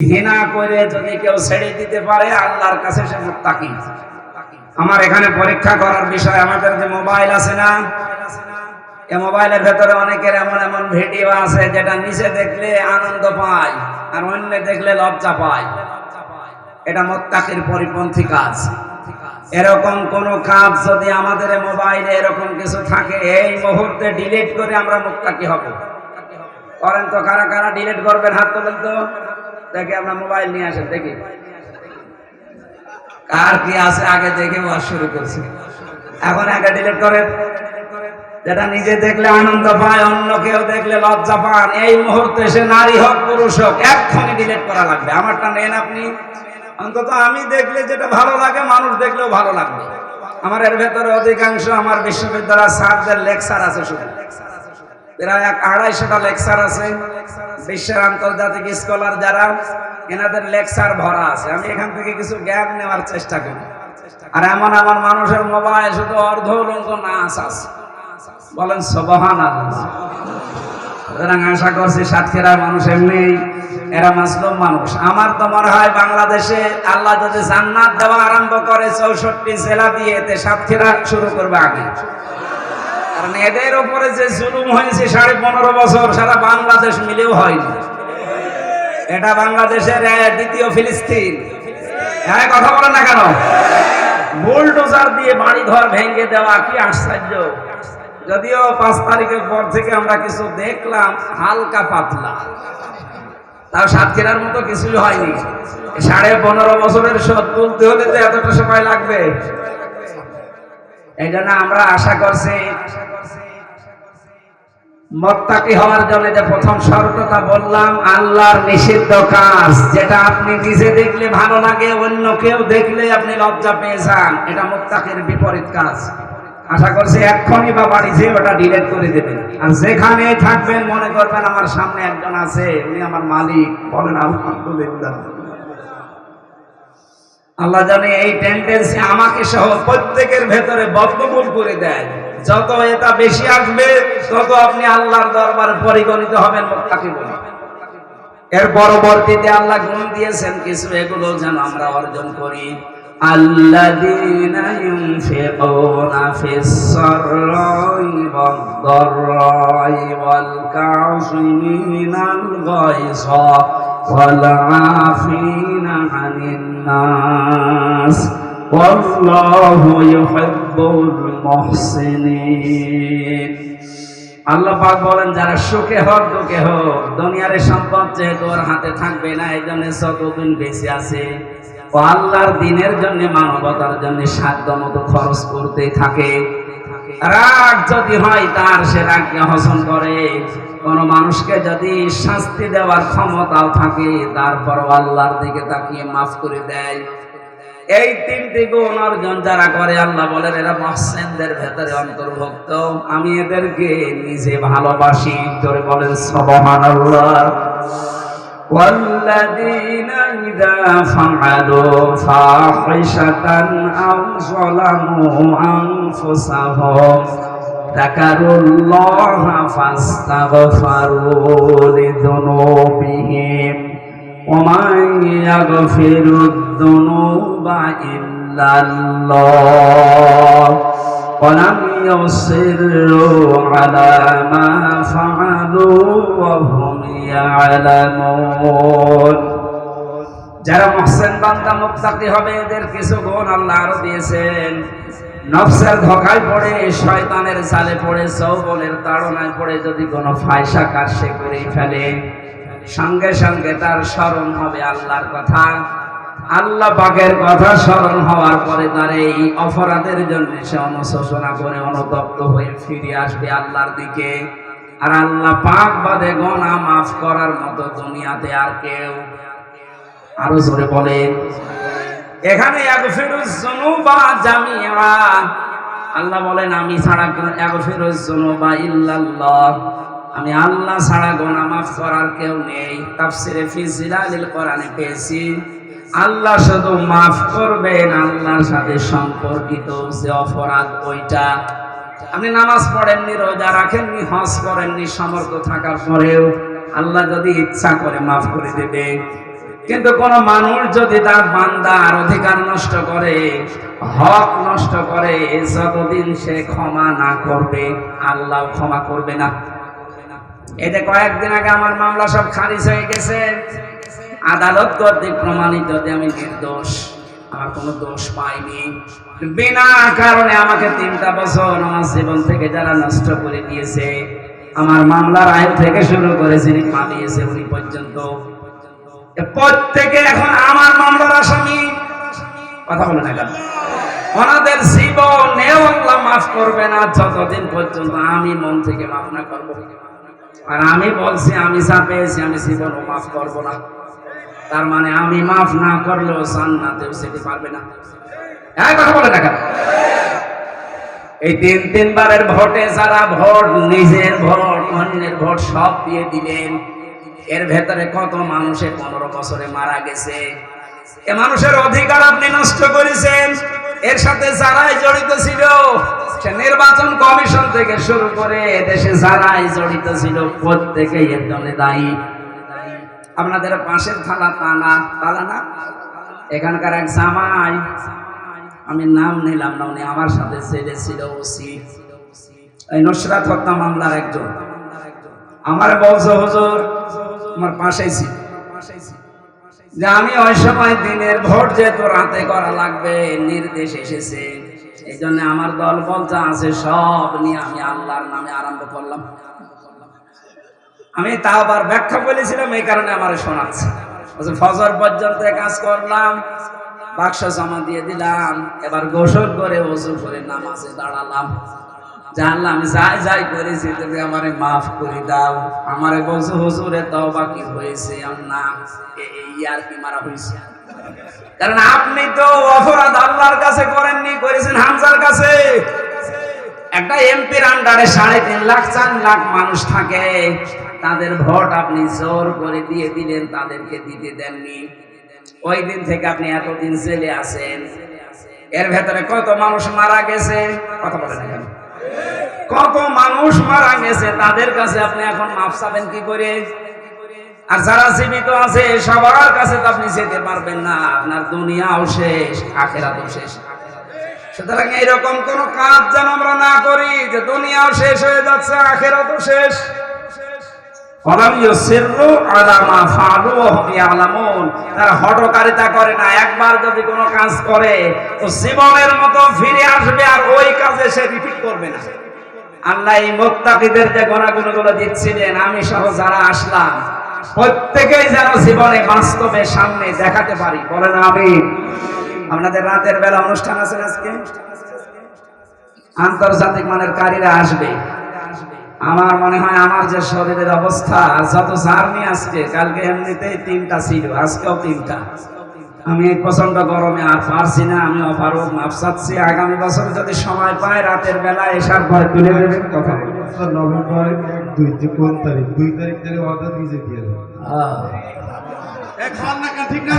ঘৃণা করে যদি কেউ ছেড়ে দিতে পারে আল্লাহর কাছে সে মুত্তাকি। আমার এখানে পরীক্ষা করার বিষয়, আমাদের যে মোবাইল আছে না, এই মোবাইলের ভেতরে অনেকের এমন এমন ভিডিও আছে যেটা নিচে দেখলে আনন্দ পায় আর অন্য দেখলে লজ্জা পায়। এটা মুত্তাকির পরিপন্থী কাজ। এরকম কোন কাজ যদি আমাদের মোবাইলে এরকম কিছু থাকে, এই মুহূর্তে ডিলিট করে আমরা মুত্তাকি হব। করেন তো, কারা কারা ডিলিট করবেন হাত তোলেন তো দেখি। আমরা মোবাইল নিয়ে আসেন দেখি কার কি আছে, আগে দেখে ওয়াজ শুরু করছি। এখন আগে ডিলিট করেন। যেটা নিজে দেখলে আনন্দ পায়, অন্য কেউ দেখলে লজ্জা পান, এই মুহূর্তে সে নারী হোক পুরুষ হোক এক্ষুনি ডিলিট করা লাগবে। আমারটা নেন আপনি। অন্তত আমি দেখলে যেটা ভালো লাগে মানুষ দেখলেও ভালো লাগবে। আমার এর ভেতরে অধিকাংশ আমার বিশ্ববিদ্যালয়ের স্যারদের লেকচার আছে, শুধু প্রায় 250টা লেকচার আছে। বিশ্বের আন্তর্জাতিক স্কলার যারা, এনাদের লেকচার ভরা আছে। আমি এখান থেকে কিছু জ্ঞান নেওয়ার চেষ্টা করি। আর এমন এমন মানুষের মোবাইল শুধু অর্ধ উলঙ্গ নাচ আছে, বলেন সুবহানাল্লাহ। সুতরাং আশা করছি সাতক্ষীরার মানুষ এমনি এরা মাসলুম মানুষ। আমার তো মনে হয় বাংলাদেশে আল্লাহ যদি জান্নাত দেওয়া আরম্ভ করে 64 জেলা দিয়ে, এতে সাতক্ষীরা শুরু করবে আগে। কারণ এদের উপরে যে জুলুম হয়েছে 15.5 বছর সারা বাংলাদেশ মিলেও হয়নি। এটা বাংলাদেশের দ্বিতীয় ফিলিস্তিন। হ্যাঁ, কথা বলেন না কেন? বুলডোজার দিয়ে বাড়ি ঘর ভেঙে দেওয়া, কি আশ্চর্য। যদিও 5 তারিখের পর থেকে আমরা কিছু দেখলাম হালকা পাতলা, তাও সাতক্ষীরার মতো কিছুই হয়নি। 15.5 বছরের শোধ তুলতে হলে তো এতটা সময় লাগবে। এই জন্য আমরা আশা করছি মুত্তাকি হওয়ার জন্য যে প্রথম শর্তটা বললাম, আল্লাহর নিষিদ্ধ কাজ যেটা আপনি নিজে দেখলে ভালো লাগে, অন্য কেউ দেখলে আপনি লজ্জা পেয়ে যান, এটা মুত্তাকির বিপরীত কাজ। আশা করছি এক্ষুনি বা বাড়ি যেয়ে ওটা ডিলিট করে দেবেন। আর যেখানে থাকবেন মনে করবেন আমার সামনে একজন আছে, উনি আমার মালিক, বলেন আলহামদুলিল্লাহ। আল্লাহ জানে এই টেন্ডেন্সি আমাকে সহ প্রত্যেকের ভেতরে বদ্ধমূল করে দেয়। যত এটা বেশি আসবে তত আপনি আল্লাহর দরবারে পরিগণিত হবেন মুত্তাকি বলে। এর পরবর্তীতে আল্লাহ গুণ দিয়েছেন কিছু, এগুলো যেন আমরা অর্জন করি। আল্লাযীনা ইউনফিকুনা ফিস-সাররাই ওয়াদ-দাররাই ওয়াল কাযিমিনাল গায়যা ওয়াল আফিনা আনিন নাস ওয়াল্লাহু ইউহিব্বুল মুহসিনিন। আল্লাহ পাক বলেন, যারা সুখে হোক দুঃখে হোক, দুনিয়ার সম্পদ যেহেতু ওর হাতে থাকবে না, এই জন্য যতদিন বেঁচে আছে ও আল্লাহর দিনের জন্য, মানবতার জন্য সাধ্য মতো খরচ করতেই থাকে। রাগ যদি হয় তার, সে রাগকে হজম করে। কোন মানুষকে যদি শাস্তি দেওয়ার ক্ষমতাও থাকে, তারপর আল্লাহর দিকে তাকিয়ে মাফ করে দেয়। এই 3টি গুণ অর্জন যারা করে, আল্লাহ বলেন এরা মুহসিনদের ভেতরে অন্তর্ভুক্ত। আমি এদেরকে নিজে ভালোবাসি। জোরে বলেন সুবহানাল্লাহ। والذين إذا فعلوا فاحشة أو ظلموا أنفسهم ذكروا الله فاستغفروا لذنوبهم ومن يغفر الذنوب إلا الله ولم يصروا على ما فعلوا وهم يعلمون। যারা মুহসিন বান্দা মুত্তাকি হবে, এদের কিছু গুণ আল্লাহ আরো দিয়েছেন। নফসের ধোঁকায় পড়ে, শয়তানের জালে পড়ে, যৌবনের তাড়নায় পড়ে যদি কোনো ফায়সা কাজ সে করে ফেলে, সঙ্গে সঙ্গে তার স্মরণ হবে আল্লাহর কথা। আল্লাহ পাকের কথা স্মরণ হওয়ার পরে তার এই অপরাধের জন্য সে অনুশোচনা করে অনুতপ্ত হয়ে ফিরে আসবে আল্লাহর দিকে। আর আল্লাহ পাক বাদে গুনাহ মাফ করার মতো দুনিয়াতে আর কেউ। আরো জোরে বলেন। এখানে ইয়াগফিরুজ যুনুবা জামিআ, আল্লাহ বলেন আমি ছাড়া ইয়াগফিরুজ যুনুবা ইল্লাল্লাহ, আমি আল্লাহ ছাড়া গুনাহ মাফ করার কেউ নেই। তাফসিরে ফি জিলালিল কোরআনে পেয়েছি, আল্লাহ শুধু মাফ করবেন আল্লাহর সাথে সম্পর্কিত যে অপরাধ, ওইটা আপনি নামাজ পড়েননি, রোজা রাখেননি, হজ করেননি, সমর্থ থাকার পরেও আল্লাহ যদি ইচ্ছা করে মাফ করে দেবে। কিন্তু কোন মানুষ যদি তার বান্দার অধিকার নষ্ট করে, হক নষ্ট করে, যতদিন সে ক্ষমা না করবে আল্লাহ ক্ষমা করবে না। এতে কয়েকদিন আগে আমার মামলা সব খারিজ হয়ে গেছে। আদালত কর্তৃক প্রমাণিত যে আমি নির্দোষ, আমার কোনো দোষ পাইনি। বিনা কারণে আমাকে 3টা বছর আমার জীবন থেকে যারা নষ্ট করে দিয়েছে, আমার মামলার আয়ু থেকে শুরু করে যিনি পালিয়েছে উনি পর্যন্ত, প্রত্যেকে এখন আমার মামলার আসামি। কথা বলে না কেন? ওনাদের জীবনেও আল্লাহ মাফ করবে না যতদিন পর্যন্ত আমি মন থেকে মাফ না করবো। আর আমি বলছি আমি যা পেয়েছি আমি জীবনও মাফ করবো না। তার মানে আমি মাফ না করলেও জান্নাতেও যেতে পারবে না। কথা বলে না কেন? এই 3 বারের ভোটে যারা ভোট, নিজের ভোট, অন্যের ভোট সব দিয়ে দিলেন, এর ভেতরে কত মানুষে 15 বছরে মারা গেছে। এ মানুষের অধিকার আপনি নষ্ট করেছেন। এর সাথে যারাই জড়িত ছিল, সে নির্বাচন কমিশন থেকে শুরু করে দেশে যারাই জড়িত ছিল প্রত্যেকেই এর জন্য দায়ী। আপনাদের পাশের থানা তালা এখানকার এক জামাই, আমি নাম নিলাম না, উনি আমার সাথে ছেলে ছিল ওসি, এই নুসরাত হত্যা মামলার একজন, আমার বলছে হুজুর আমার পাশেই ছিল যে আমি ওই সময় দিনের ভোট যেহেতু রাতে করা লাগবে নির্দেশ এসেছে, এই জন্য আমার দল বলতে আছে সব নিয়ে আমি আল্লাহর নামে আরম্ভ করলাম। আমি তাও আবার ব্যাখ্যা বলেছিলাম, এই কারণে আমার শোনাচ্ছে। ফজর পর্যন্ত কাজ করলাম, বাক্স জমা দিয়ে দিলাম, এবার গোসল করে ওযু করে নামাজে দাঁড়ালাম। জানলাম আমি যাই করেছি তুমি আমারে মাফ করে দাও। আমারে বলছো হুজুরে তওবা কি হয়েছে? না, এই আর কি মারা হয়েছে। কারণ আপনি তো অপরাধ আল্লাহর কাছে করেননি, করেছেন হামজার কাছে। একটা এমপির আন্ডারে 3.5 লাখ 4 লাখ মানুষ থাকে, তাদের ভোট আপনি জোর করে দিয়ে দিলেন, তাদেরকে দিতে দেননি। ওই দিন থেকে আপনি এতদিন জেলে আছেন, এর ভেতরে কত মানুষ মারা গেছে। কথা বলেন কেন? কত মানুষ মারা গেছে, তাদের কাছে আপনি এখন মাফ চাবেন কি করে? আর যারা জীবিত আছে সবার কাছে তো আপনি যেতে পারবেন না, আপনার দুনিয়াও শেষ, আখিরাতও শেষ। সুতরাং এইরকম কোন কাজ যেন আমরা না করি যে দুনিয়াও শেষ হয়ে যাচ্ছে, আখিরাতও শেষ। তারা হঠকারিতা করে না, একবার যদি কোনো কাজ করে তো জীবনের মতো ফিরে আসবে আর ওই কাজে সে রিপিট করবে না। আল্লাহ এই মুত্তাকিদের যে গুণাগুণগুলো দিচ্ছিলেন, আমি সহ যারা আসলাম প্রত্যেকেই যেন জীবনে বাস্তবে সামনে দেখাতে পারি। বলেন আমিন। আপনাদের রাতের বেলা অনুষ্ঠান আছে আজকে, আন্তর্জাতিক মানের কারীরা আসবে। আমার মনে হয় আমার যে শরীরের অবস্থা, যত জার্নি আজকে, কালকে এমনিতেই 3টা ছিল, আজকেও 3টা। আমি প্রচন্ড গরমে আর পারছি না, আমি অপারগ মাপ চাচ্ছি। আগামী বছর যদি সময় পাই রাতের বেলা এসার পরে তুলে দেবেন। কথা নভেম্বর 2 তারিখ থেকে অর্ডার দিয়ে দেবো। ঠিক না?